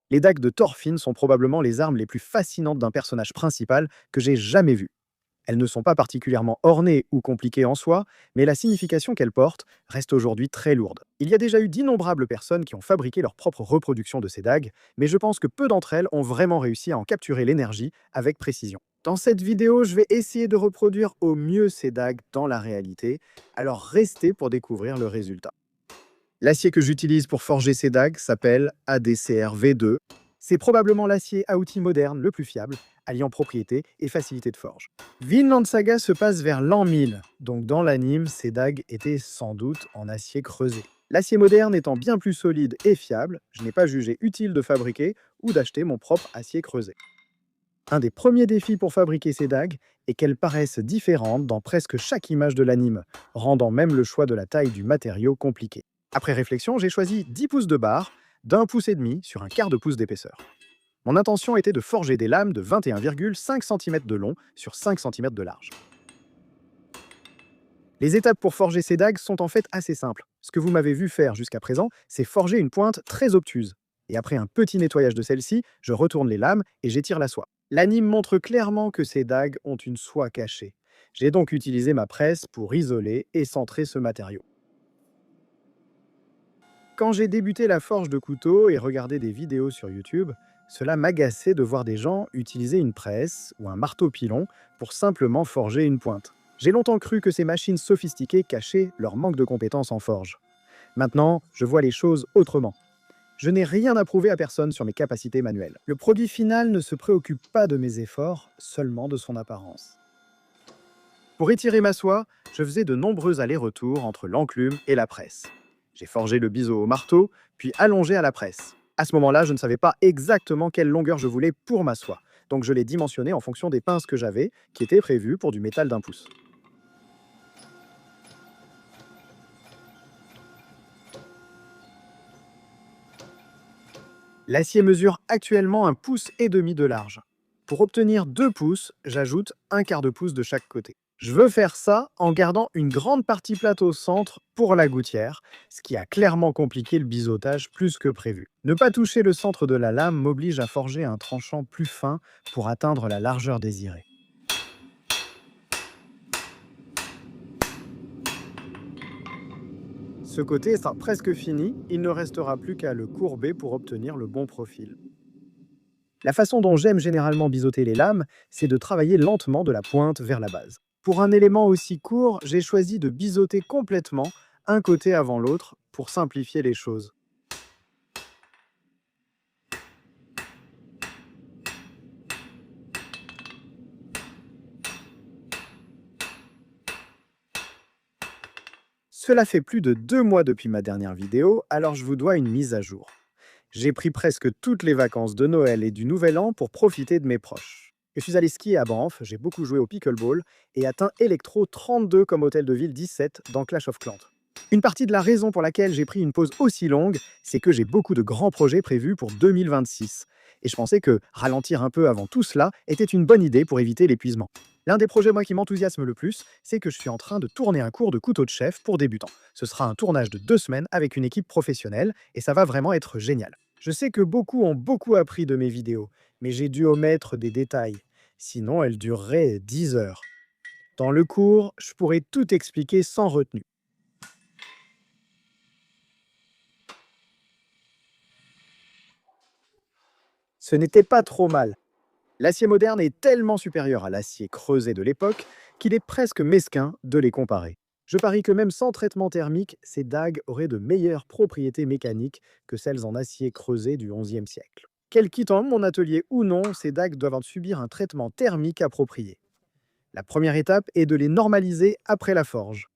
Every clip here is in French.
Les dagues de Thorfinn sont probablement les armes les plus fascinantes d'un personnage principal que j'ai jamais vu. Elles ne sont pas particulièrement ornées ou compliquées en soi, mais la signification qu'elles portent reste aujourd'hui très lourde. Il y a déjà eu d'innombrables personnes qui ont fabriqué leur propre reproduction de ces dagues, mais je pense que peu d'entre elles ont vraiment réussi à en capturer l'énergie avec précision. Dans cette vidéo, je vais essayer de reproduire au mieux ces dagues dans la réalité, alors restez pour découvrir le résultat. L'acier que j'utilise pour forger ces dagues s'appelle ADCR V2. C'est probablement l'acier à outils moderne le plus fiable, alliant propriété et facilité de forge. Vinland Saga se passe vers l'an 1000, donc dans l'anime, ces dagues étaient sans doute en acier creusé. L'acier moderne étant bien plus solide et fiable, je n'ai pas jugé utile de fabriquer ou d'acheter mon propre acier creusé. Un des premiers défis pour fabriquer ces dagues est qu'elles paraissent différentes dans presque chaque image de l'anime, rendant même le choix de la taille du matériau compliqué. Après réflexion, j'ai choisi 10 pouces de barre, d'1,5 pouce sur un quart de pouce d'épaisseur. Mon intention était de forger des lames de 21,5 cm de long sur 5 cm de large. Les étapes pour forger ces dagues sont en fait assez simples. Ce que vous m'avez vu faire jusqu'à présent, c'est forger une pointe très obtuse. Et après un petit nettoyage de celle-ci, je retourne les lames et j'étire la soie. L'anime montre clairement que ces dagues ont une soie cachée. J'ai donc utilisé ma presse pour isoler et centrer ce matériau. Quand j'ai débuté la forge de couteaux et regardé des vidéos sur YouTube, cela m'agaçait de voir des gens utiliser une presse ou un marteau pilon pour simplement forger une pointe. J'ai longtemps cru que ces machines sophistiquées cachaient leur manque de compétences en forge. Maintenant, je vois les choses autrement. Je n'ai rien à prouver à personne sur mes capacités manuelles. Le produit final ne se préoccupe pas de mes efforts, seulement de son apparence. Pour étirer ma soie, je faisais de nombreux allers-retours entre l'enclume et la presse. J'ai forgé le biseau au marteau, puis allongé à la presse. À ce moment-là, je ne savais pas exactement quelle longueur je voulais pour ma soie, donc je l'ai dimensionnée en fonction des pinces que j'avais, qui étaient prévues pour du métal d'1 pouce. L'acier mesure actuellement 1,5 pouce de large. Pour obtenir 2 pouces, j'ajoute un quart de pouce de chaque côté. Je veux faire ça en gardant une grande partie plate au centre pour la gouttière, ce qui a clairement compliqué le biseautage plus que prévu. Ne pas toucher le centre de la lame m'oblige à forger un tranchant plus fin pour atteindre la largeur désirée. Ce côté sera presque fini, il ne restera plus qu'à le courber pour obtenir le bon profil. La façon dont j'aime généralement biseauter les lames, c'est de travailler lentement de la pointe vers la base. Pour un élément aussi court, j'ai choisi de biseauter complètement, un côté avant l'autre, pour simplifier les choses. Cela fait plus de 2 mois depuis ma dernière vidéo, alors je vous dois une mise à jour. J'ai pris presque toutes les vacances de Noël et du Nouvel An pour profiter de mes proches. Je suis allé skier à Banff, j'ai beaucoup joué au pickleball et atteint Electro 32 comme hôtel de ville 17 dans Clash of Clans. Une partie de la raison pour laquelle j'ai pris une pause aussi longue, c'est que j'ai beaucoup de grands projets prévus pour 2026. Et je pensais que ralentir un peu avant tout cela était une bonne idée pour éviter l'épuisement. L'un des projets moi qui m'enthousiasme le plus, c'est que je suis en train de tourner un cours de couteau de chef pour débutants. Ce sera un tournage de 2 semaines avec une équipe professionnelle et ça va vraiment être génial. Je sais que beaucoup ont beaucoup appris de mes vidéos, mais j'ai dû omettre des détails. Sinon, elles dureraient 10 heures. Dans le cours, je pourrais tout expliquer sans retenue. Ce n'était pas trop mal. L'acier moderne est tellement supérieur à l'acier creusé de l'époque qu'il est presque mesquin de les comparer. Je parie que même sans traitement thermique, ces dagues auraient de meilleures propriétés mécaniques que celles en acier creusé du XIe siècle. Qu'elles quittent mon atelier ou non, ces dagues doivent subir un traitement thermique approprié. La première étape est de les normaliser après la forge.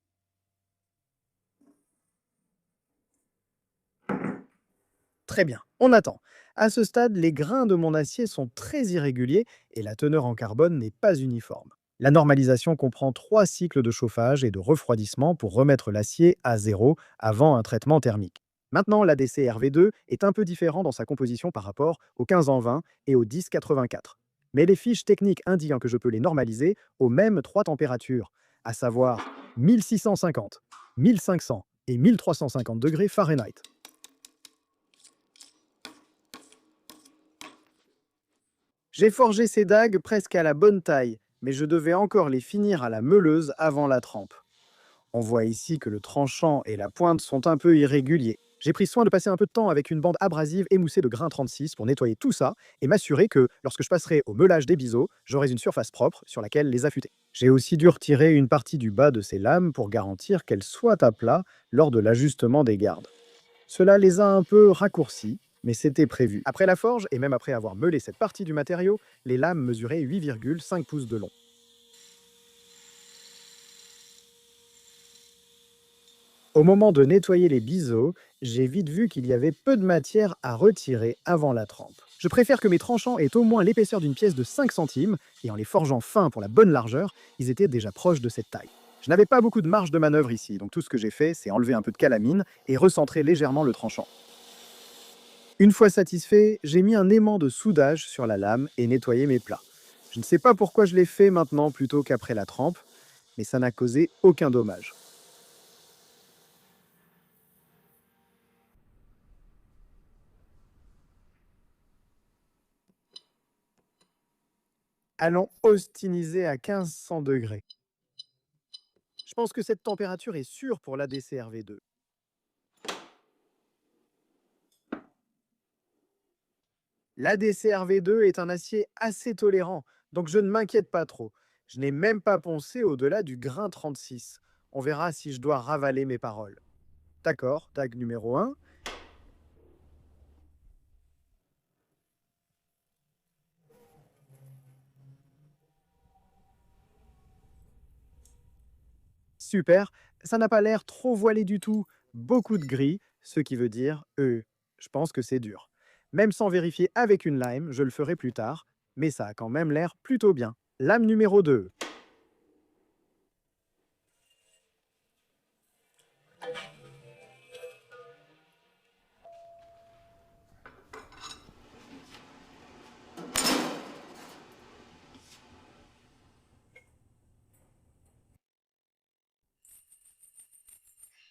Très bien, on attend. À ce stade, les grains de mon acier sont très irréguliers et la teneur en carbone n'est pas uniforme. La normalisation comprend 3 cycles de chauffage et de refroidissement pour remettre l'acier à zéro avant un traitement thermique. Maintenant, l'ADC-RV2 est un peu différent dans sa composition par rapport au 15 en 20 et au 10-84. Mais les fiches techniques indiquent que je peux les normaliser aux mêmes 3 températures, à savoir 1650, 1500 et 1350 degrés Fahrenheit. J'ai forgé ces dagues presque à la bonne taille, mais je devais encore les finir à la meuleuse avant la trempe. On voit ici que le tranchant et la pointe sont un peu irréguliers. J'ai pris soin de passer un peu de temps avec une bande abrasive émoussée de grain 36 pour nettoyer tout ça et m'assurer que, lorsque je passerai au meulage des biseaux, j'aurai une surface propre sur laquelle les affûter. J'ai aussi dû retirer une partie du bas de ces lames pour garantir qu'elles soient à plat lors de l'ajustement des gardes. Cela les a un peu raccourcis, mais c'était prévu. Après la forge, et même après avoir meulé cette partie du matériau, les lames mesuraient 8,5 pouces de long. Au moment de nettoyer les biseaux, j'ai vite vu qu'il y avait peu de matière à retirer avant la trempe. Je préfère que mes tranchants aient au moins l'épaisseur d'une pièce de 5 centimes, et en les forgeant fins pour la bonne largeur, ils étaient déjà proches de cette taille. Je n'avais pas beaucoup de marge de manœuvre ici, donc tout ce que j'ai fait, c'est enlever un peu de calamine et recentrer légèrement le tranchant. Une fois satisfait, j'ai mis un aimant de soudage sur la lame et nettoyé mes plats. Je ne sais pas pourquoi je l'ai fait maintenant plutôt qu'après la trempe, mais ça n'a causé aucun dommage. Allons ostiniser à 1500 degrés. Je pense que cette température est sûre pour l'ADCRV2. L'ADCRV2 est un acier assez tolérant, donc je ne m'inquiète pas trop. Je n'ai même pas poncé au-delà du grain 36. On verra si je dois ravaler mes paroles. D'accord, tag numéro 1. Super, ça n'a pas l'air trop voilé du tout. Beaucoup de gris, ce qui veut dire, je pense que c'est dur. Même sans vérifier avec une lime, je le ferai plus tard, mais ça a quand même l'air plutôt bien. Lame numéro 2.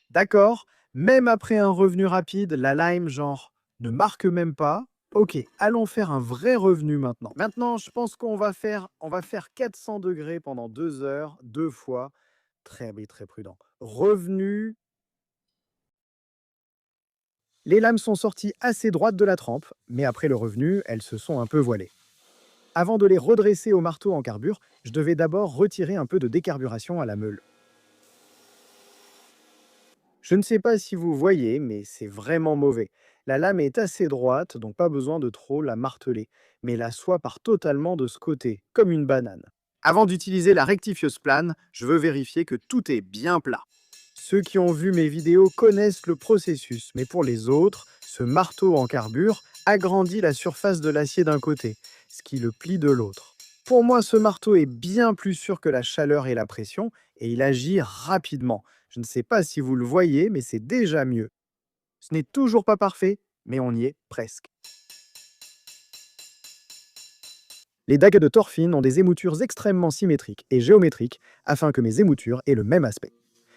D'accord, même après un revenu rapide, la lime, genre, ne marque même pas. Ok, allons faire un vrai revenu maintenant. Maintenant, je pense qu'on va faire 400 degrés pendant 2 heures, deux fois. Très, mais très prudent. Revenu. Les lames sont sorties assez droites de la trempe, mais après le revenu, elles se sont un peu voilées. Avant de les redresser au marteau en carbure, je devais d'abord retirer un peu de décarburation à la meule. Je ne sais pas si vous voyez, mais c'est vraiment mauvais. La lame est assez droite, donc pas besoin de trop la marteler. Mais la soie part totalement de ce côté, comme une banane. Avant d'utiliser la rectifieuse plane, je veux vérifier que tout est bien plat. Ceux qui ont vu mes vidéos connaissent le processus, mais pour les autres, ce marteau en carbure agrandit la surface de l'acier d'un côté, ce qui le plie de l'autre. Pour moi, ce marteau est bien plus sûr que la chaleur et la pression, et il agit rapidement. Je ne sais pas si vous le voyez, mais c'est déjà mieux. Ce n'est toujours pas parfait, mais on y est presque. Les dagues de Thorfinn ont des émoutures extrêmement symétriques et géométriques afin que mes émoutures aient le même aspect.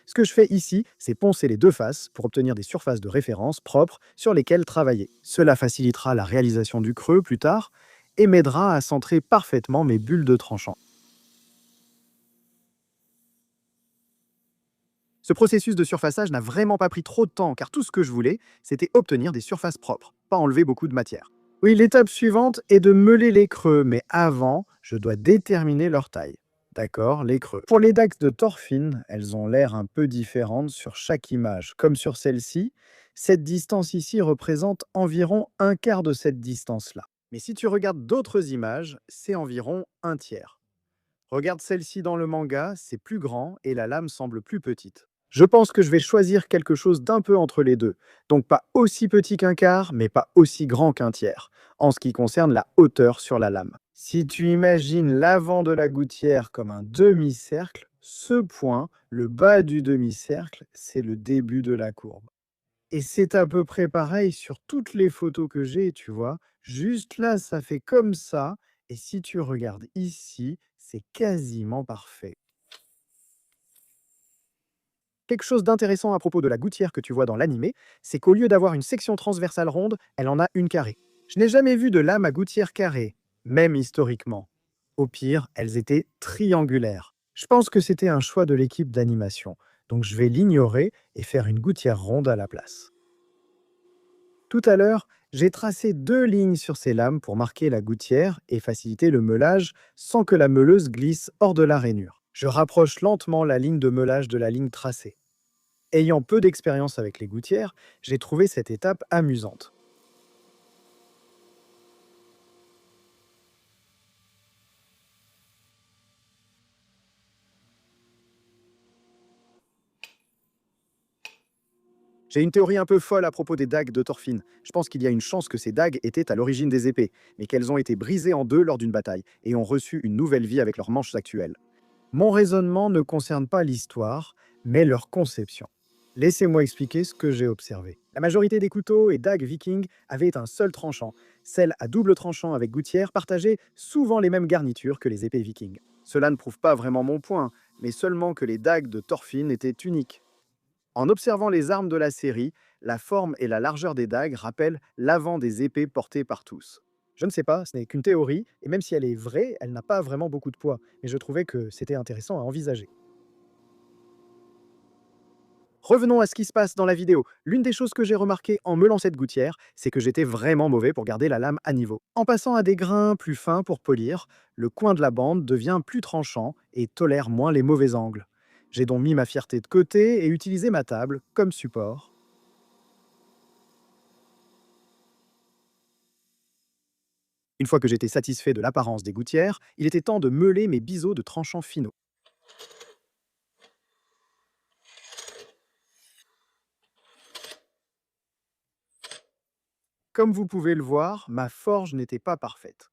Ce que je fais ici, c'est poncer les deux faces pour obtenir des surfaces de référence propres sur lesquelles travailler. Cela facilitera la réalisation du creux plus tard et m'aidera à centrer parfaitement mes bulles de tranchant. Ce processus de surfaçage n'a vraiment pas pris trop de temps car tout ce que je voulais, c'était obtenir des surfaces propres, pas enlever beaucoup de matière. Oui, l'étape suivante est de meuler les creux, mais avant, je dois déterminer leur taille. D'accord, les creux. Pour les dax de Thorfinn, elles ont l'air un peu différentes sur chaque image. Comme sur celle-ci, cette distance ici représente environ un quart de cette distance-là. Mais si tu regardes d'autres images, c'est environ un tiers. Regarde celle-ci dans le manga, c'est plus grand et la lame semble plus petite. Je pense que je vais choisir quelque chose d'un peu entre les deux. Donc pas aussi petit qu'un quart, mais pas aussi grand qu'un tiers, en ce qui concerne la hauteur sur la lame. Si tu imagines l'avant de la gouttière comme un demi-cercle, ce point, le bas du demi-cercle, c'est le début de la courbe. Et c'est à peu près pareil sur toutes les photos que j'ai, tu vois. Juste là, ça fait comme ça. Et si tu regardes ici, c'est quasiment parfait. Quelque chose d'intéressant à propos de la gouttière que tu vois dans l'animé, c'est qu'au lieu d'avoir une section transversale ronde, elle en a une carrée. Je n'ai jamais vu de lame à gouttière carrée. même historiquement. Au pire, elles étaient triangulaires. Je pense que c'était un choix de l'équipe d'animation, donc je vais l'ignorer et faire une gouttière ronde à la place. Tout à l'heure, j'ai tracé deux lignes sur ces lames pour marquer la gouttière et faciliter le meulage sans que la meuleuse glisse hors de la rainure. Je rapproche lentement la ligne de meulage de la ligne tracée. Ayant peu d'expérience avec les gouttières, j'ai trouvé cette étape amusante. J'ai une théorie un peu folle à propos des dagues de Thorfinn. Je pense qu'il y a une chance que ces dagues étaient à l'origine des épées, mais qu'elles ont été brisées en deux lors d'une bataille et ont reçu une nouvelle vie avec leurs manches actuelles. Mon raisonnement ne concerne pas l'histoire, mais leur conception. Laissez-moi expliquer ce que j'ai observé. La majorité des couteaux et dagues vikings avaient un seul tranchant. Celles à double tranchant avec gouttière partageaient souvent les mêmes garnitures que les épées vikings. Cela ne prouve pas vraiment mon point, mais seulement que les dagues de Thorfinn étaient uniques. En observant les armes de la série, la forme et la largeur des dagues rappellent l'avant des épées portées par tous. Je ne sais pas, ce n'est qu'une théorie, et même si elle est vraie, elle n'a pas vraiment beaucoup de poids, mais je trouvais que c'était intéressant à envisager. Revenons à ce qui se passe dans la vidéo. L'une des choses que j'ai remarqué en meulant cette gouttière, c'est que j'étais vraiment mauvais pour garder la lame à niveau. En passant à des grains plus fins pour polir, le coin de la bande devient plus tranchant et tolère moins les mauvais angles. J'ai donc mis ma fierté de côté et utilisé ma table comme support. Une fois que j'étais satisfait de l'apparence des gouttières, il était temps de meuler mes biseaux de tranchants finaux. Comme vous pouvez le voir, ma forge n'était pas parfaite.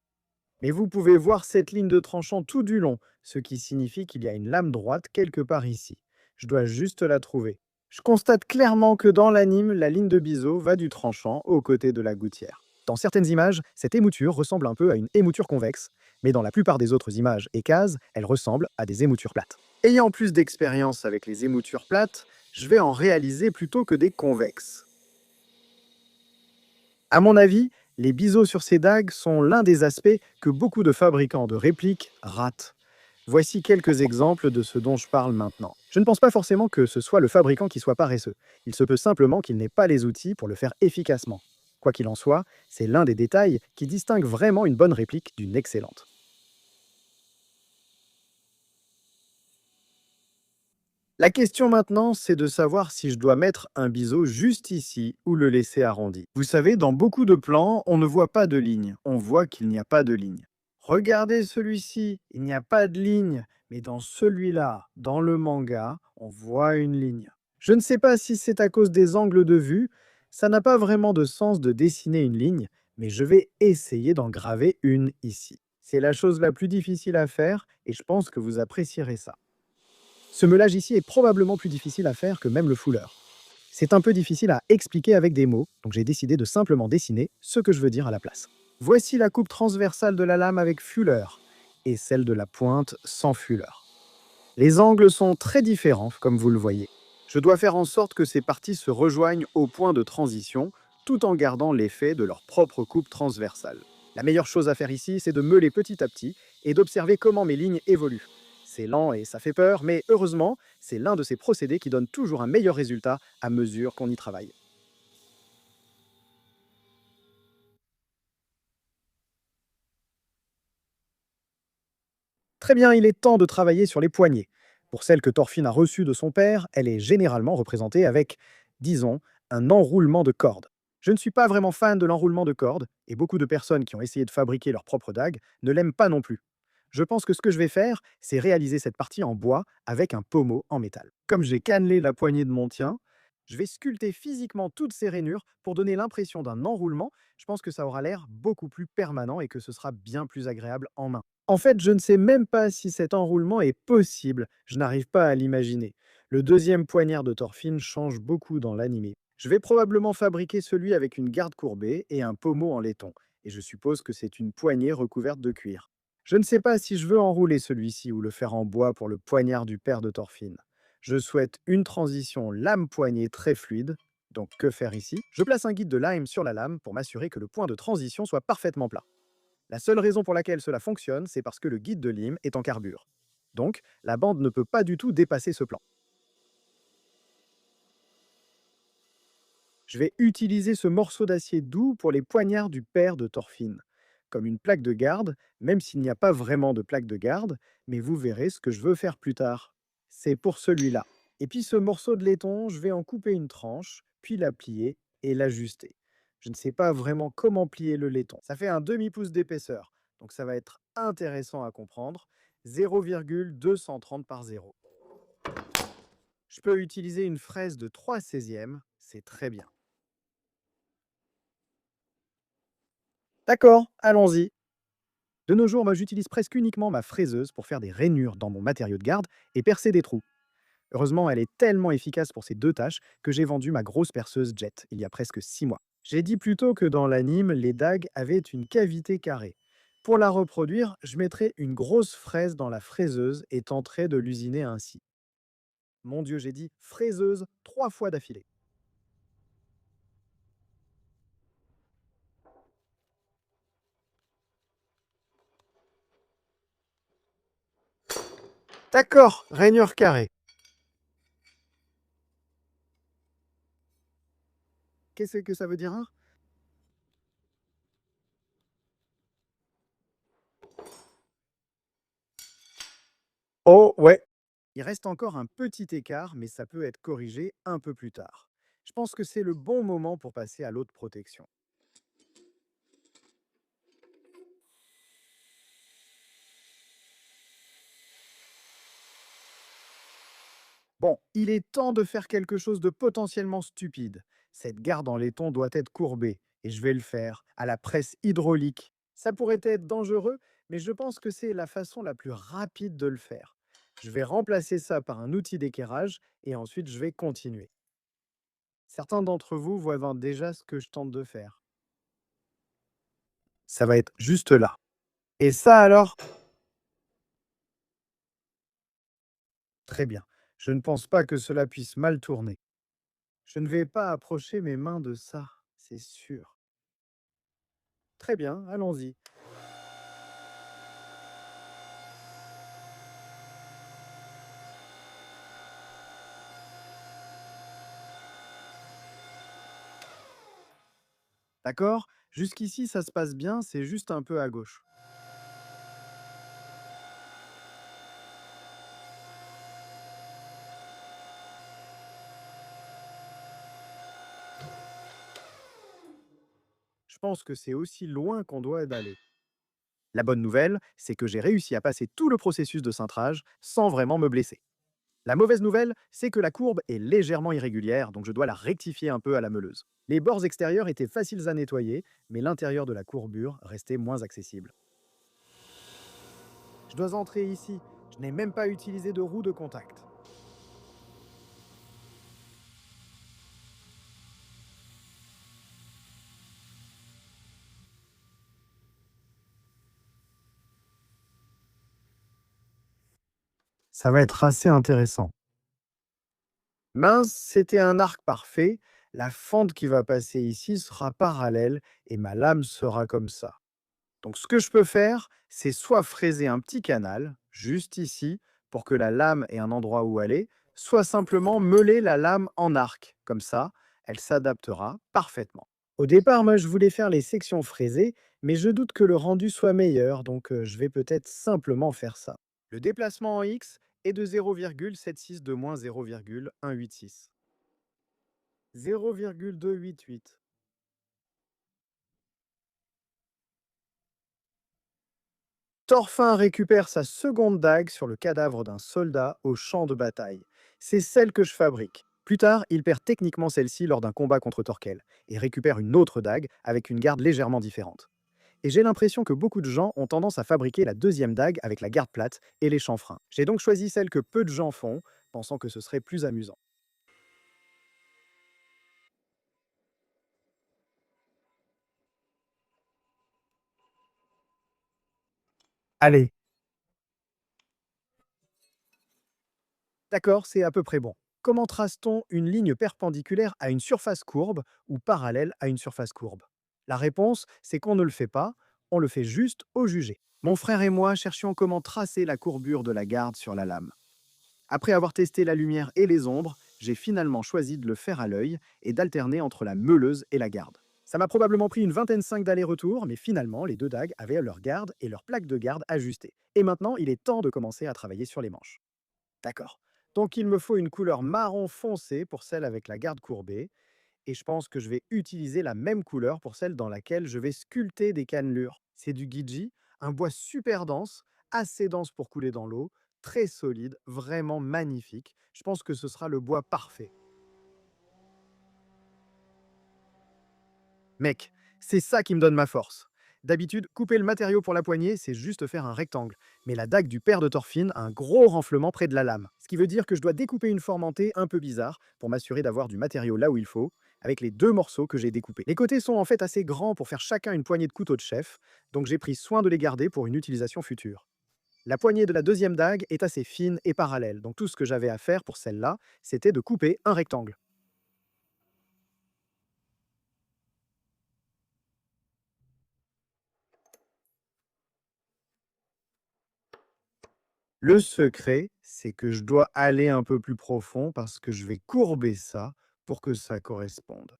Mais vous pouvez voir cette ligne de tranchant tout du long, ce qui signifie qu'il y a une lame droite quelque part ici. Je dois juste la trouver. Je constate clairement que dans l'anime, la ligne de biseau va du tranchant aux côtés de la gouttière. Dans certaines images, cette émouture ressemble un peu à une émouture convexe, mais dans la plupart des autres images et cases, elle ressemble à des émoutures plates. Ayant plus d'expérience avec les émoutures plates, je vais en réaliser plutôt que des convexes. À mon avis, les biseaux sur ces dagues sont l'un des aspects que beaucoup de fabricants de répliques ratent. Voici quelques exemples de ce dont je parle maintenant. Je ne pense pas forcément que ce soit le fabricant qui soit paresseux. Il se peut simplement qu'il n'ait pas les outils pour le faire efficacement. Quoi qu'il en soit, c'est l'un des détails qui distingue vraiment une bonne réplique d'une excellente. La question maintenant, c'est de savoir si je dois mettre un biseau juste ici ou le laisser arrondi. Vous savez, dans beaucoup de plans, on ne voit pas de ligne. On voit qu'il n'y a pas de ligne. Regardez celui-ci, il n'y a pas de ligne. Mais dans celui-là, dans le manga, on voit une ligne. Je ne sais pas si c'est à cause des angles de vue. Ça n'a pas vraiment de sens de dessiner une ligne, mais je vais essayer d'en graver une ici. C'est la chose la plus difficile à faire et je pense que vous apprécierez ça. Ce meulage ici est probablement plus difficile à faire que même le fouleur. C'est un peu difficile à expliquer avec des mots, donc j'ai décidé de simplement dessiner ce que je veux dire à la place. Voici la coupe transversale de la lame avec fuller et celle de la pointe sans fuller. Les angles sont très différents, comme vous le voyez. Je dois faire en sorte que ces parties se rejoignent au point de transition, tout en gardant l'effet de leur propre coupe transversale. La meilleure chose à faire ici, c'est de meuler petit à petit et d'observer comment mes lignes évoluent. C'est lent et ça fait peur, mais heureusement, c'est l'un de ces procédés qui donne toujours un meilleur résultat à mesure qu'on y travaille. Très bien, il est temps de travailler sur les poignées. Pour celle que Thorfinn a reçue de son père, elle est généralement représentée avec, disons, un enroulement de cordes. Je ne suis pas vraiment fan de l'enroulement de cordes, et beaucoup de personnes qui ont essayé de fabriquer leur propre dague ne l'aiment pas non plus. Je pense que ce que je vais faire, c'est réaliser cette partie en bois avec un pommeau en métal. Comme j'ai cannelé la poignée de mon tien, je vais sculpter physiquement toutes ces rainures pour donner l'impression d'un enroulement. Je pense que ça aura l'air beaucoup plus permanent et que ce sera bien plus agréable en main. En fait, je ne sais même pas si cet enroulement est possible, je n'arrive pas à l'imaginer. Le deuxième poignard de Thorfinn change beaucoup dans l'animé. Je vais probablement fabriquer celui avec une garde courbée et un pommeau en laiton, et je suppose que c'est une poignée recouverte de cuir. Je ne sais pas si je veux enrouler celui-ci ou le faire en bois pour le poignard du père de Thorfinn. Je souhaite une transition lame-poignée très fluide. Donc que faire ici? Je place un guide de lime sur la lame pour m'assurer que le point de transition soit parfaitement plat. La seule raison pour laquelle cela fonctionne, c'est parce que le guide de lime est en carbure. Donc, la bande ne peut pas du tout dépasser ce plan. Je vais utiliser ce morceau d'acier doux pour les poignards du père de Thorfinn, comme une plaque de garde, même s'il n'y a pas vraiment de plaque de garde, mais vous verrez ce que je veux faire plus tard. C'est pour celui-là. Et puis ce morceau de laiton, je vais en couper une tranche, puis la plier et l'ajuster. Je ne sais pas vraiment comment plier le laiton. Ça fait un demi-pouce d'épaisseur, donc ça va être intéressant à comprendre. 0,230 par 0. Je peux utiliser une fraise de 3/16, c'est très bien. D'accord, allons-y. De nos jours, moi j'utilise presque uniquement ma fraiseuse pour faire des rainures dans mon matériau de garde et percer des trous. Heureusement, elle est tellement efficace pour ces deux tâches que j'ai vendu ma grosse perceuse Jet il y a presque 6 mois. J'ai dit plutôt que dans l'anime, les dagues avaient une cavité carrée. Pour la reproduire, je mettrai une grosse fraise dans la fraiseuse et tenterai de l'usiner ainsi. Mon Dieu, j'ai dit fraiseuse 3 fois d'affilée. D'accord, rainure carrée. Qu'est-ce que ça veut dire, hein? Oh ouais. Il reste encore un petit écart, mais ça peut être corrigé un peu plus tard. Je pense que c'est le bon moment pour passer à l'autre protection. Bon, il est temps de faire quelque chose de potentiellement stupide. Cette garde en laiton doit être courbée, et je vais le faire à la presse hydraulique. Ça pourrait être dangereux, mais je pense que c'est la façon la plus rapide de le faire. Je vais remplacer ça par un outil d'équerrage, et ensuite je vais continuer. Certains d'entre vous voient déjà ce que je tente de faire. Ça va être juste là. Et ça alors? Très bien. Je ne pense pas que cela puisse mal tourner. Je ne vais pas approcher mes mains de ça, c'est sûr. Très bien, allons-y. D'accord? Jusqu'ici, ça se passe bien, c'est juste un peu à gauche. Je pense que c'est aussi loin qu'on doit aller. La bonne nouvelle, c'est que j'ai réussi à passer tout le processus de cintrage sans vraiment me blesser. La mauvaise nouvelle, c'est que la courbe est légèrement irrégulière, donc je dois la rectifier un peu à la meuleuse. Les bords extérieurs étaient faciles à nettoyer, mais l'intérieur de la courbure restait moins accessible. Je dois entrer ici. Je n'ai même pas utilisé de roue de contact. Ça va être assez intéressant. Mince, c'était un arc parfait. La fente qui va passer ici sera parallèle et ma lame sera comme ça. Donc ce que je peux faire, c'est soit fraiser un petit canal, juste ici, pour que la lame ait un endroit où aller, soit simplement meuler la lame en arc. Comme ça, elle s'adaptera parfaitement. Au départ, moi, je voulais faire les sections fraisées, mais je doute que le rendu soit meilleur, donc je vais peut-être simplement faire ça. Le déplacement en X est de 0,76 de moins 0,186. 0,288. Thorfinn récupère sa seconde dague sur le cadavre d'un soldat au champ de bataille. C'est celle que je fabrique. Plus tard, il perd techniquement celle-ci lors d'un combat contre Torquel et récupère une autre dague avec une garde légèrement différente. Et j'ai l'impression que beaucoup de gens ont tendance à fabriquer la deuxième dague avec la garde plate et les chanfreins. J'ai donc choisi celle que peu de gens font, pensant que ce serait plus amusant. Allez, d'accord, c'est à peu près bon. Comment trace-t-on une ligne perpendiculaire à une surface courbe ou parallèle à une surface courbe? La réponse, c'est qu'on ne le fait pas. on le fait juste au jugé. Mon frère et moi cherchions comment tracer la courbure de la garde sur la lame. Après avoir testé la lumière et les ombres, j'ai finalement choisi de le faire à l'œil et d'alterner entre la meuleuse et la garde. Ça m'a probablement pris une vingtaine 5 d'allers-retours, mais finalement, les deux dagues avaient leur garde et leur plaque de garde ajustées. Et maintenant, il est temps de commencer à travailler sur les manches. D'accord. Donc, il me faut une couleur marron foncé pour celle avec la garde courbée, et je pense que je vais utiliser la même couleur pour celle dans laquelle je vais sculpter des cannelures. C'est du Gidji, un bois super dense, assez dense pour couler dans l'eau, très solide, vraiment magnifique. Je pense que ce sera le bois parfait. Mec, c'est ça qui me donne ma force. D'habitude, couper le matériau pour la poignée, c'est juste faire un rectangle. Mais la dague du père de Thorfinn a un gros renflement près de la lame. Ce qui veut dire que je dois découper une forme en T un peu bizarre pour m'assurer d'avoir du matériau là où il faut, avec les deux morceaux que j'ai découpés. Les côtés sont en fait assez grands pour faire chacun une poignée de couteau de chef, donc j'ai pris soin de les garder pour une utilisation future. La poignée de la deuxième dague est assez fine et parallèle, donc tout ce que j'avais à faire pour celle-là, c'était de couper un rectangle. Le secret, c'est que je dois aller un peu plus profond parce que je vais courber ça pour que ça corresponde.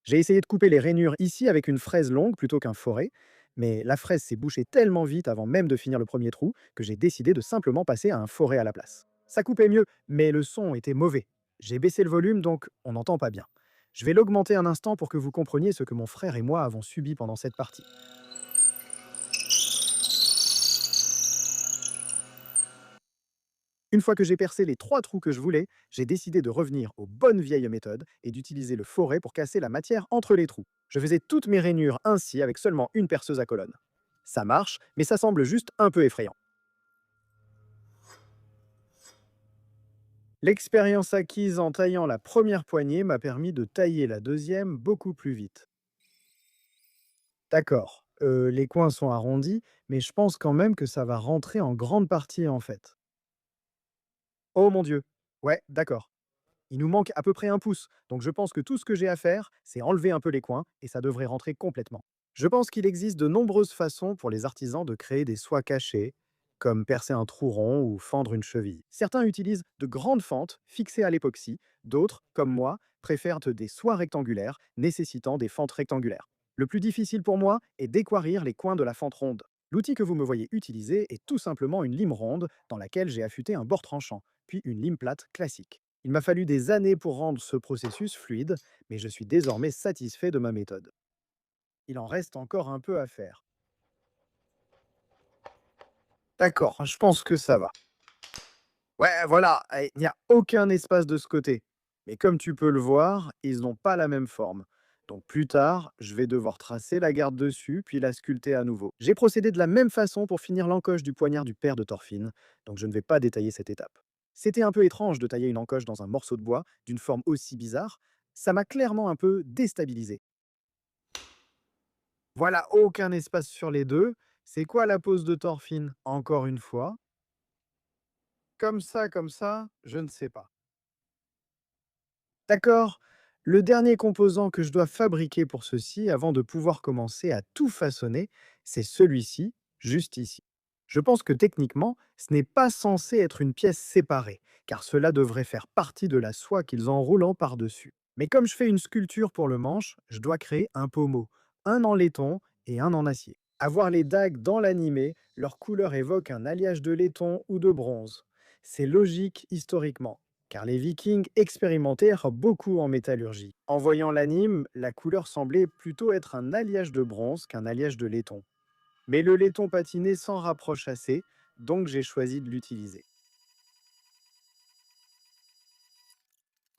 J'ai essayé de couper les rainures ici avec une fraise longue plutôt qu'un forêt, mais la fraise s'est bouchée tellement vite avant même de finir le premier trou que j'ai décidé de simplement passer à un forêt à la place. Ça coupait mieux, mais le son était mauvais. J'ai baissé le volume, donc on n'entend pas bien. Je vais l'augmenter un instant pour que vous compreniez ce que mon frère et moi avons subi pendant cette partie. Une fois que j'ai percé les 3 trous que je voulais, j'ai décidé de revenir aux bonnes vieilles méthodes et d'utiliser le forêt pour casser la matière entre les trous. Je faisais toutes mes rainures ainsi avec seulement une perceuse à colonne. Ça marche, mais ça semble juste un peu effrayant. L'expérience acquise en taillant la première poignée m'a permis de tailler la deuxième beaucoup plus vite. D'accord, les coins sont arrondis, mais je pense quand même que ça va rentrer en grande partie en fait. Oh mon Dieu. Ouais, d'accord. Il nous manque à peu près un pouce, donc je pense que tout ce que j'ai à faire, c'est enlever un peu les coins et ça devrait rentrer complètement. Je pense qu'il existe de nombreuses façons pour les artisans de créer des soies cachées, comme percer un trou rond ou fendre une cheville. Certains utilisent de grandes fentes fixées à l'époxy, d'autres, comme moi, préfèrent des soies rectangulaires nécessitant des fentes rectangulaires. Le plus difficile pour moi est d'équarrir les coins de la fente ronde. L'outil que vous me voyez utiliser est tout simplement une lime ronde dans laquelle j'ai affûté un bord tranchant, puis une lime plate classique. Il m'a fallu des années pour rendre ce processus fluide, mais je suis désormais satisfait de ma méthode. Il en reste encore un peu à faire. D'accord, je pense que ça va. Ouais, voilà, il n'y a aucun espace de ce côté. Mais comme tu peux le voir, ils n'ont pas la même forme. Donc plus tard, je vais devoir tracer la garde dessus, puis la sculpter à nouveau. J'ai procédé de la même façon pour finir l'encoche du poignard du père de Thorfinn, donc je ne vais pas détailler cette étape. C'était un peu étrange de tailler une encoche dans un morceau de bois d'une forme aussi bizarre. Ça m'a clairement un peu déstabilisé. Voilà, aucun espace sur les deux. C'est quoi la pose de Thorfinn? Encore une fois. Comme ça, je ne sais pas. D'accord. Le dernier composant que je dois fabriquer pour ceci, avant de pouvoir commencer à tout façonner, c'est celui-ci, juste ici. Je pense que techniquement, ce n'est pas censé être une pièce séparée, car cela devrait faire partie de la soie qu'ils enroulent par-dessus. Mais comme je fais une sculpture pour le manche, je dois créer un pommeau, un en laiton et un en acier. Avoir les dagues dans l'animé, leur couleur évoque un alliage de laiton ou de bronze. C'est logique historiquement, car les Vikings expérimentèrent beaucoup en métallurgie. En voyant l'anime, la couleur semblait plutôt être un alliage de bronze qu'un alliage de laiton. Mais le laiton patiné s'en rapproche assez, donc j'ai choisi de l'utiliser.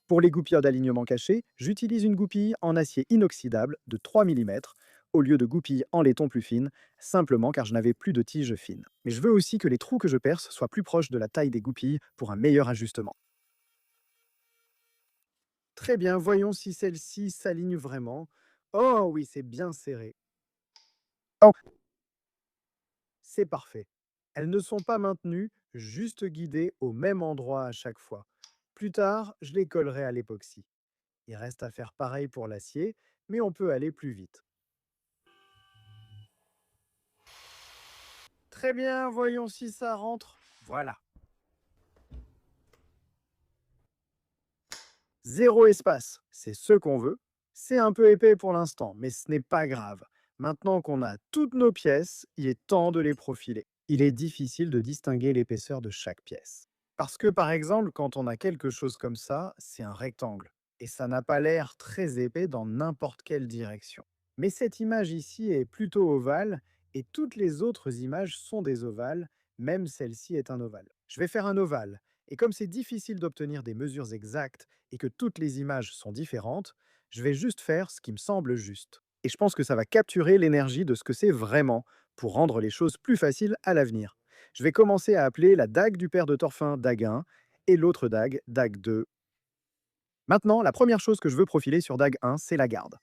Pour les goupilleurs d'alignement caché, j'utilise une goupille en acier inoxydable de 3 mm au lieu de goupilles en laiton plus fines, simplement car je n'avais plus de tige fine. Mais je veux aussi que les trous que je perce soient plus proches de la taille des goupilles pour un meilleur ajustement. Très bien, voyons si celle-ci s'aligne vraiment. Oh oui, c'est bien serré. Oh, c'est parfait. Elles ne sont pas maintenues, juste guidées au même endroit à chaque fois. Plus tard, je les collerai à l'époxy. Il reste à faire pareil pour l'acier, mais on peut aller plus vite. Très bien, voyons si ça rentre. Voilà. Zéro espace, c'est ce qu'on veut. C'est un peu épais pour l'instant, mais ce n'est pas grave. Maintenant qu'on a toutes nos pièces, il est temps de les profiler. Il est difficile de distinguer l'épaisseur de chaque pièce. Parce que par exemple, quand on a quelque chose comme ça, c'est un rectangle. Et ça n'a pas l'air très épais dans n'importe quelle direction. Mais cette image ici est plutôt ovale, et toutes les autres images sont des ovales, même celle-ci est un ovale. Je vais faire un ovale, et comme c'est difficile d'obtenir des mesures exactes et que toutes les images sont différentes, je vais juste faire ce qui me semble juste. Et je pense que ça va capturer l'énergie de ce que c'est vraiment, pour rendre les choses plus faciles à l'avenir. Je vais commencer à appeler la dague du père de Thorfin dague 1 et l'autre dague 2. Maintenant, la première chose que je veux profiler sur dague 1, c'est la garde.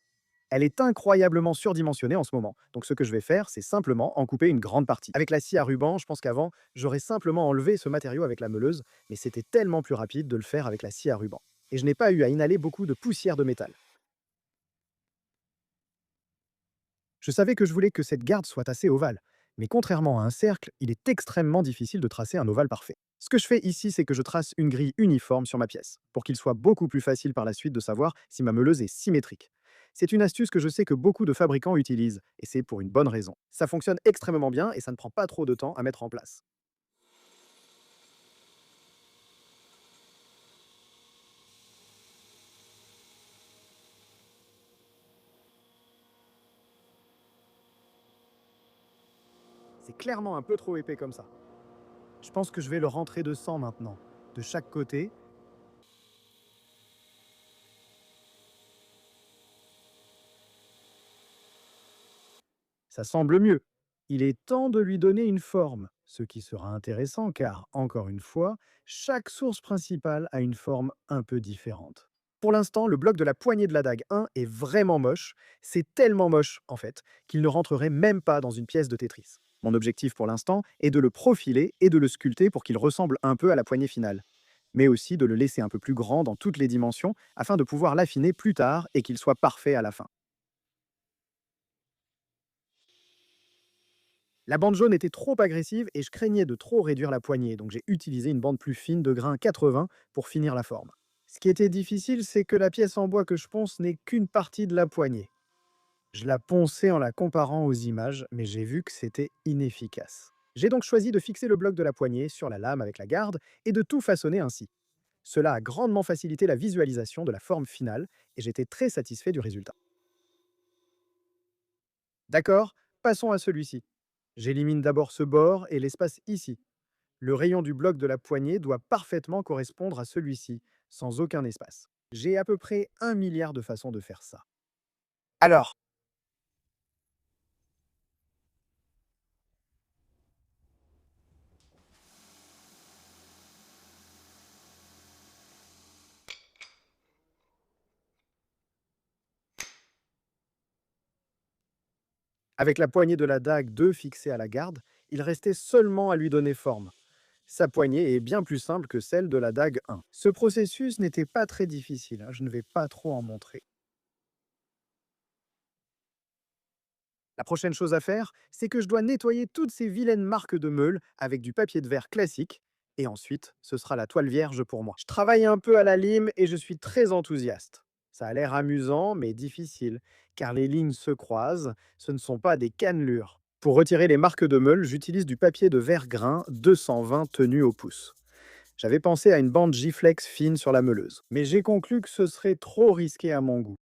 Elle est incroyablement surdimensionnée en ce moment. Donc ce que je vais faire, c'est simplement en couper une grande partie. Avec la scie à ruban, je pense qu'avant, j'aurais simplement enlevé ce matériau avec la meuleuse, mais c'était tellement plus rapide de le faire avec la scie à ruban. Et je n'ai pas eu à inhaler beaucoup de poussière de métal. Je savais que je voulais que cette garde soit assez ovale, mais contrairement à un cercle, il est extrêmement difficile de tracer un ovale parfait. Ce que je fais ici, c'est que je trace une grille uniforme sur ma pièce, pour qu'il soit beaucoup plus facile par la suite de savoir si ma meuleuse est symétrique. C'est une astuce que je sais que beaucoup de fabricants utilisent, et c'est pour une bonne raison. Ça fonctionne extrêmement bien et ça ne prend pas trop de temps à mettre en place. C'est clairement un peu trop épais comme ça. Je pense que je vais le rentrer de sang maintenant, de chaque côté. Ça semble mieux. Il est temps de lui donner une forme, ce qui sera intéressant car, encore une fois, chaque source principale a une forme un peu différente. Pour l'instant, le bloc de la poignée de la dague 1 est vraiment moche. C'est tellement moche, en fait, qu'il ne rentrerait même pas dans une pièce de Tetris. Mon objectif pour l'instant est de le profiler et de le sculpter pour qu'il ressemble un peu à la poignée finale, mais aussi de le laisser un peu plus grand dans toutes les dimensions afin de pouvoir l'affiner plus tard et qu'il soit parfait à la fin. La bande jaune était trop agressive et je craignais de trop réduire la poignée, donc j'ai utilisé une bande plus fine de grain 80 pour finir la forme. Ce qui était difficile, c'est que la pièce en bois que je ponce n'est qu'une partie de la poignée. Je la ponçais en la comparant aux images, mais j'ai vu que c'était inefficace. J'ai donc choisi de fixer le bloc de la poignée sur la lame avec la garde et de tout façonner ainsi. Cela a grandement facilité la visualisation de la forme finale et j'étais très satisfait du résultat. D'accord, passons à celui-ci. J'élimine d'abord ce bord et l'espace ici. Le rayon du bloc de la poignée doit parfaitement correspondre à celui-ci, sans aucun espace. J'ai à peu près 1 milliard de façons de faire ça. Alors, avec la poignée de la dague 2 fixée à la garde, il restait seulement à lui donner forme. Sa poignée est bien plus simple que celle de la dague 1. Ce processus n'était pas très difficile, hein, je ne vais pas trop en montrer. La prochaine chose à faire, c'est que je dois nettoyer toutes ces vilaines marques de meule avec du papier de verre classique, et ensuite, ce sera la toile vierge pour moi. Je travaille un peu à la lime et je suis très enthousiaste. Ça a l'air amusant, mais difficile, car les lignes se croisent, ce ne sont pas des cannelures. Pour retirer les marques de meule, j'utilise du papier de verre grain 220 tenu au pouce. J'avais pensé à une bande Giflex fine sur la meuleuse, mais j'ai conclu que ce serait trop risqué à mon goût.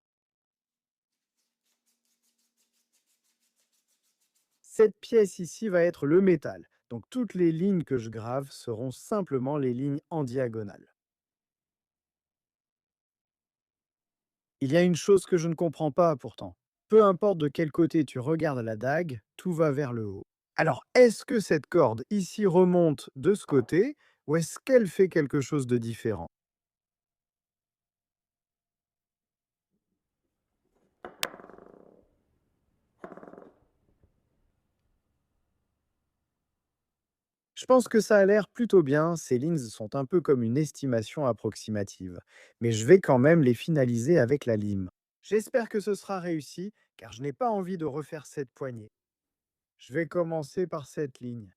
Cette pièce ici va être le métal, donc toutes les lignes que je grave seront simplement les lignes en diagonale. Il y a une chose que je ne comprends pas pourtant. Peu importe de quel côté tu regardes la dague, tout va vers le haut. Alors, est-ce que cette corde ici remonte de ce côté ou est-ce qu'elle fait quelque chose de différent? Je pense que ça a l'air plutôt bien, ces lignes sont un peu comme une estimation approximative, mais je vais quand même les finaliser avec la lime. J'espère que ce sera réussi, car je n'ai pas envie de refaire cette poignée. Je vais commencer par cette ligne.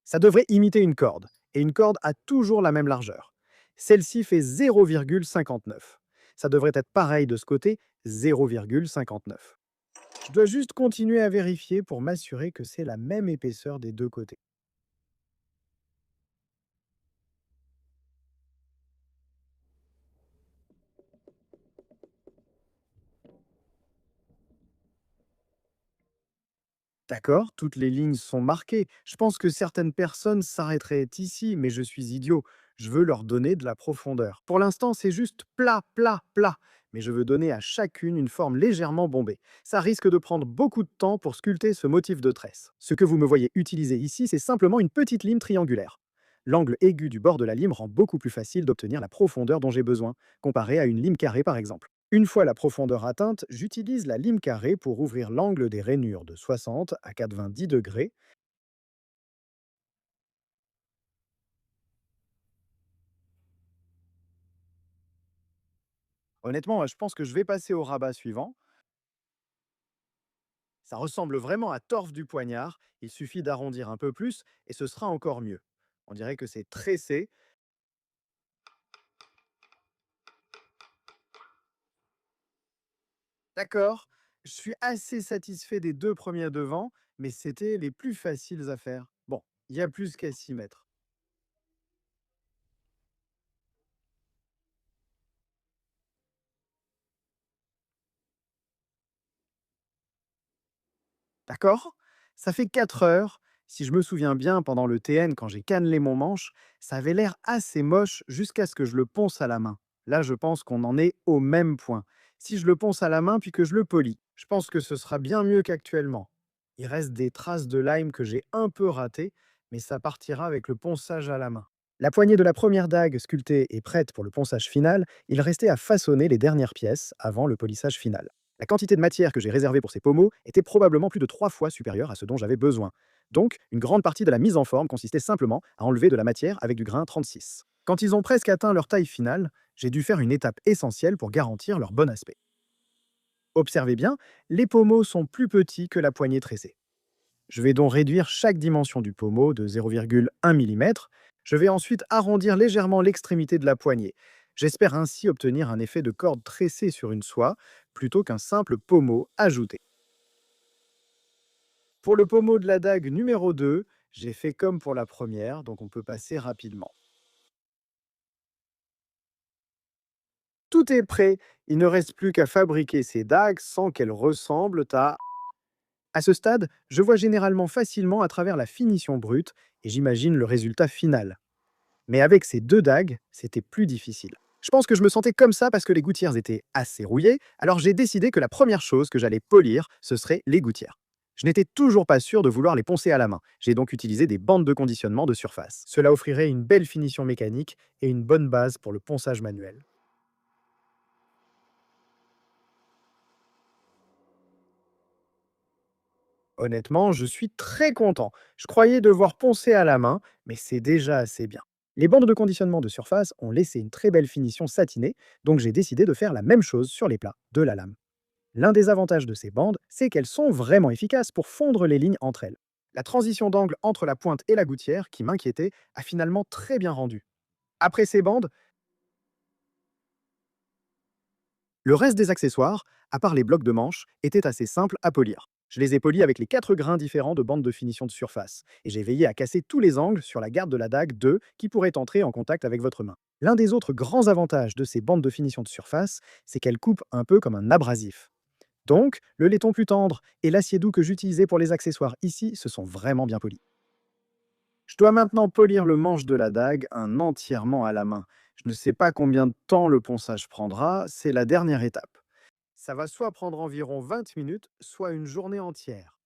Ça devrait imiter une corde, et une corde a toujours la même largeur. Celle-ci fait 0,59. Ça devrait être pareil de ce côté, 0,59. Je dois juste continuer à vérifier pour m'assurer que c'est la même épaisseur des deux côtés. D'accord, toutes les lignes sont marquées. Je pense que certaines personnes s'arrêteraient ici, mais je suis idiot. Je veux leur donner de la profondeur. Pour l'instant, c'est juste plat, plat, plat. Mais je veux donner à chacune une forme légèrement bombée. Ça risque de prendre beaucoup de temps pour sculpter ce motif de tresse. Ce que vous me voyez utiliser ici, c'est simplement une petite lime triangulaire. L'angle aigu du bord de la lime rend beaucoup plus facile d'obtenir la profondeur dont j'ai besoin, comparé à une lime carrée par exemple. Une fois la profondeur atteinte, j'utilise la lime carrée pour ouvrir l'angle des rainures de 60 à 90 degrés. Honnêtement, je pense que je vais passer au rabat suivant. Ça ressemble vraiment à torse du poignard. Il suffit d'arrondir un peu plus et ce sera encore mieux. On dirait que c'est tressé. D'accord, je suis assez satisfait des deux premiers devants, mais c'était les plus faciles à faire. Bon, il y a plus qu'à s'y mettre. D'accord? Ça fait 4 heures. Si je me souviens bien, pendant le TN, quand j'ai cannelé mon manche, ça avait l'air assez moche jusqu'à ce que je le ponce à la main. Là, je pense qu'on en est au même point. Si je le ponce à la main puis que je le polis, je pense que ce sera bien mieux qu'actuellement. Il reste des traces de lime que j'ai un peu ratées, mais ça partira avec le ponçage à la main. La poignée de la première dague sculptée est prête pour le ponçage final. Il restait à façonner les dernières pièces avant le polissage final. La quantité de matière que j'ai réservée pour ces pommeaux était probablement plus de 3 fois supérieure à ce dont j'avais besoin. Donc, une grande partie de la mise en forme consistait simplement à enlever de la matière avec du grain 36. Quand ils ont presque atteint leur taille finale, j'ai dû faire une étape essentielle pour garantir leur bon aspect. Observez bien, les pommeaux sont plus petits que la poignée tressée. Je vais donc réduire chaque dimension du pommeau de 0,1 mm. Je vais ensuite arrondir légèrement l'extrémité de la poignée. J'espère ainsi obtenir un effet de corde tressée sur une soie plutôt qu'un simple pommeau ajouté. Pour le pommeau de la dague numéro 2, j'ai fait comme pour la première, donc on peut passer rapidement. Tout est prêt, il ne reste plus qu'à fabriquer ces dagues sans qu'elles ressemblent à... À ce stade, je vois généralement facilement à travers la finition brute et j'imagine le résultat final. Mais avec ces deux dagues, c'était plus difficile. Je pense que je me sentais comme ça parce que les gouttières étaient assez rouillées, alors j'ai décidé que la première chose que j'allais polir, ce serait les gouttières. Je n'étais toujours pas sûr de vouloir les poncer à la main. J'ai donc utilisé des bandes de conditionnement de surface. Cela offrirait une belle finition mécanique et une bonne base pour le ponçage manuel. Honnêtement, je suis très content. Je croyais devoir poncer à la main, mais c'est déjà assez bien. Les bandes de conditionnement de surface ont laissé une très belle finition satinée, donc j'ai décidé de faire la même chose sur les plats de la lame. L'un des avantages de ces bandes, c'est qu'elles sont vraiment efficaces pour fondre les lignes entre elles. La transition d'angle entre la pointe et la gouttière, qui m'inquiétait, a finalement très bien rendu. Après ces bandes, le reste des accessoires, à part les blocs de manche, étaient assez simples à polir. Je les ai polis avec les 4 grains différents de bandes de finition de surface, et j'ai veillé à casser tous les angles sur la garde de la dague 2 qui pourrait entrer en contact avec votre main. L'un des autres grands avantages de ces bandes de finition de surface, c'est qu'elles coupent un peu comme un abrasif. Donc, le laiton plus tendre et l'acier doux que j'utilisais pour les accessoires ici se sont vraiment bien polis. Je dois maintenant polir le manche de la dague, un entièrement à la main. Je ne sais pas combien de temps le ponçage prendra, c'est la dernière étape. Ça va soit prendre environ 20 minutes, soit une journée entière.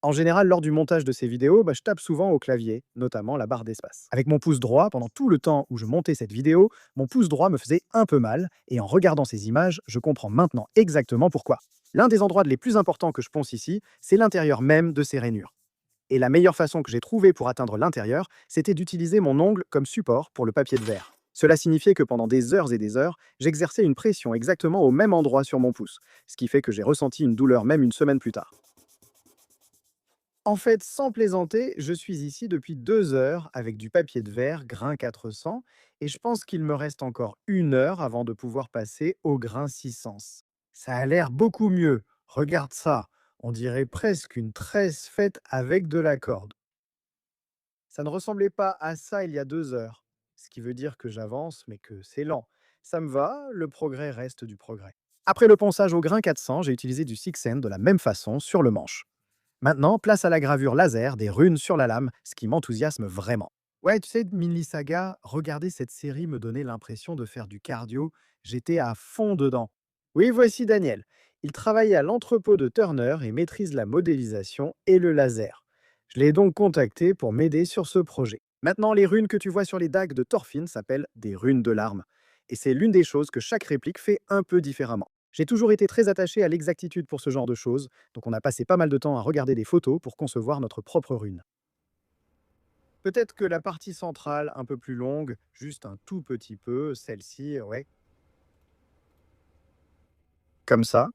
En général, lors du montage de ces vidéos, je tape souvent au clavier, notamment la barre d'espace. Avec mon pouce droit, pendant tout le temps où je montais cette vidéo, mon pouce droit me faisait un peu mal, et en regardant ces images, je comprends maintenant exactement pourquoi. L'un des endroits les plus importants que je ponce ici, c'est l'intérieur même de ces rainures. Et la meilleure façon que j'ai trouvée pour atteindre l'intérieur, c'était d'utiliser mon ongle comme support pour le papier de verre. Cela signifiait que pendant des heures et des heures, j'exerçais une pression exactement au même endroit sur mon pouce, ce qui fait que j'ai ressenti une douleur même une semaine plus tard. En fait, sans plaisanter, je suis ici depuis 2 heures avec du papier de verre grain 400 et je pense qu'il me reste encore 1 heure avant de pouvoir passer au grain 600. Ça a l'air beaucoup mieux. Regarde ça. On dirait presque une tresse faite avec de la corde. Ça ne ressemblait pas à ça il y a 2 heures. Ce qui veut dire que j'avance, mais que c'est lent. Ça me va, le progrès reste du progrès. Après le ponçage au grain 400, j'ai utilisé du Sixen de la même façon sur le manche. Maintenant, place à la gravure laser des runes sur la lame, ce qui m'enthousiasme vraiment. Ouais, tu sais, Minli Saga, regarder cette série me donnait l'impression de faire du cardio. J'étais à fond dedans. Oui, voici Daniel. Il travaille à l'entrepôt de Turner et maîtrise la modélisation et le laser. Je l'ai donc contacté pour m'aider sur ce projet. Maintenant, les runes que tu vois sur les dagues de Thorfinn s'appellent des runes de larmes. Et c'est l'une des choses que chaque réplique fait un peu différemment. J'ai toujours été très attaché à l'exactitude pour ce genre de choses, donc on a passé pas mal de temps à regarder des photos pour concevoir notre propre rune. Peut-être que la partie centrale, un peu plus longue, juste un tout petit peu, celle-ci, ouais, comme ça.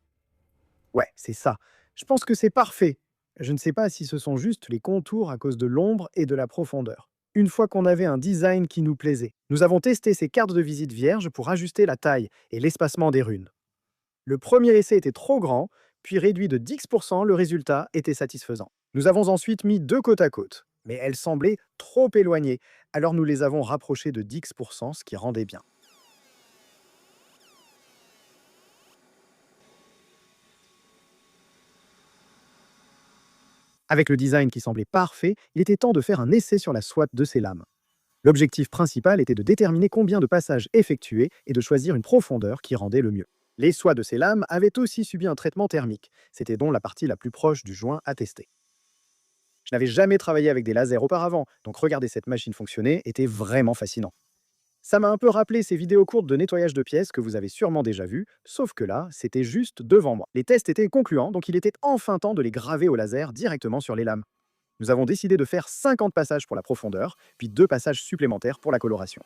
Ouais, c'est ça. Je pense que c'est parfait. Je ne sais pas si ce sont juste les contours à cause de l'ombre et de la profondeur. Une fois qu'on avait un design qui nous plaisait, nous avons testé ces cartes de visite vierges pour ajuster la taille et l'espacement des runes. Le premier essai était trop grand, puis réduit de 10%, le résultat était satisfaisant. Nous avons ensuite mis deux côte à côte, mais elles semblaient trop éloignées, alors nous les avons rapprochées de 10%, ce qui rendait bien. Avec le design qui semblait parfait, il était temps de faire un essai sur la soie de ces lames. L'objectif principal était de déterminer combien de passages effectués et de choisir une profondeur qui rendait le mieux. Les soies de ces lames avaient aussi subi un traitement thermique. C'était donc la partie la plus proche du joint à tester. Je n'avais jamais travaillé avec des lasers auparavant, donc regarder cette machine fonctionner était vraiment fascinant. Ça m'a un peu rappelé ces vidéos courtes de nettoyage de pièces que vous avez sûrement déjà vues, sauf que là, c'était juste devant moi. Les tests étaient concluants, donc il était enfin temps de les graver au laser directement sur les lames. Nous avons décidé de faire 50 passages pour la profondeur, puis 2 passages supplémentaires pour la coloration.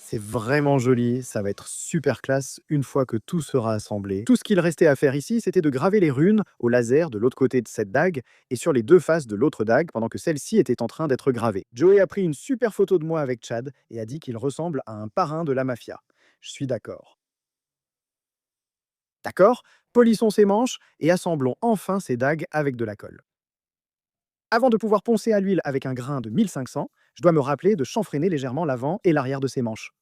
C'est vraiment joli, ça va être super classe une fois que tout sera assemblé. Tout ce qu'il restait à faire ici, c'était de graver les runes au laser de l'autre côté de cette dague et sur les deux faces de l'autre dague pendant que celle-ci était en train d'être gravée. Joey a pris une super photo de moi avec Chad et a dit qu'il ressemble à un parrain de la mafia. Je suis d'accord. D'accord. Polissons ses manches et assemblons enfin ces dagues avec de la colle. Avant de pouvoir poncer à l'huile avec un grain de 1500, je dois me rappeler de chanfreiner légèrement l'avant et l'arrière de ses manches.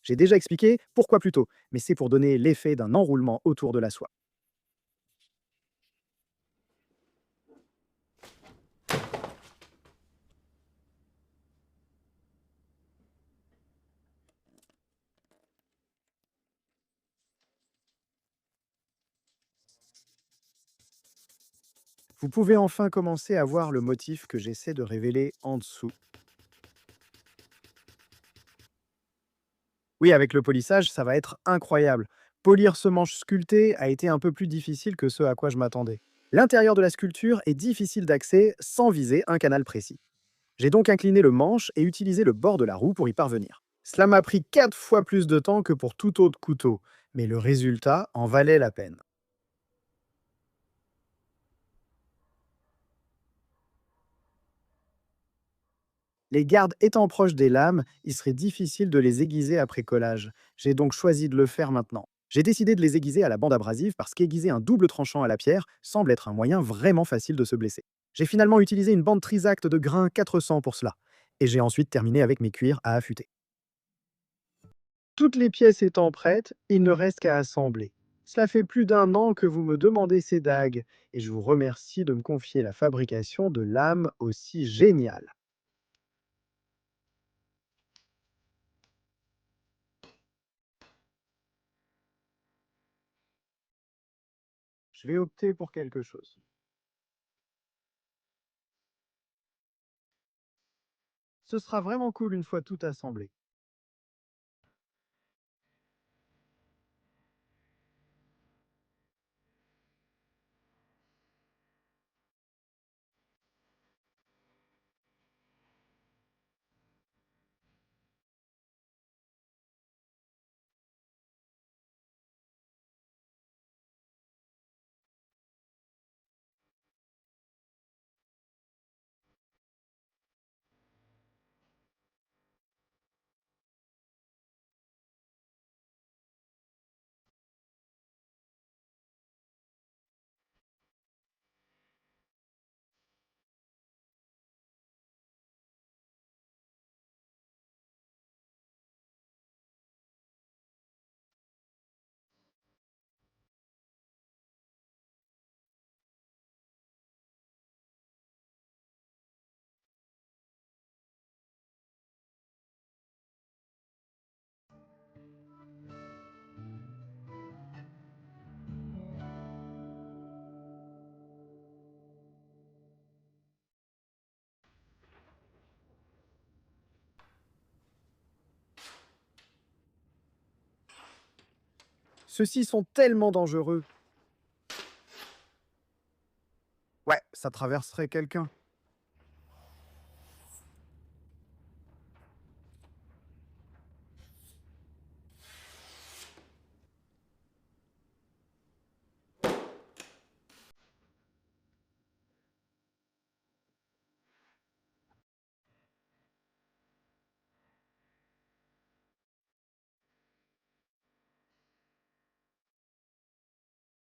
J'ai déjà expliqué pourquoi plus tôt, mais c'est pour donner l'effet d'un enroulement autour de la soie. Vous pouvez enfin commencer à voir le motif que j'essaie de révéler en dessous. Oui, avec le polissage, ça va être incroyable. Polir ce manche sculpté a été un peu plus difficile que ce à quoi je m'attendais. L'intérieur de la sculpture est difficile d'accès sans viser un canal précis. J'ai donc incliné le manche et utilisé le bord de la roue pour y parvenir. Cela m'a pris 4 fois plus de temps que pour tout autre couteau, mais le résultat en valait la peine. Les gardes étant proches des lames, il serait difficile de les aiguiser après collage. J'ai donc choisi de le faire maintenant. J'ai décidé de les aiguiser à la bande abrasive parce qu'aiguiser un double tranchant à la pierre semble être un moyen vraiment facile de se blesser. J'ai finalement utilisé une bande Trisact de grain 400 pour cela. Et j'ai ensuite terminé avec mes cuirs à affûter. Toutes les pièces étant prêtes, il ne reste qu'à assembler. Cela fait plus d'un an que vous me demandez ces dagues, et je vous remercie de me confier la fabrication de lames aussi géniales. Je vais opter pour quelque chose. Ce sera vraiment cool une fois tout assemblé. Ceux-ci sont tellement dangereux. Ouais, ça traverserait quelqu'un.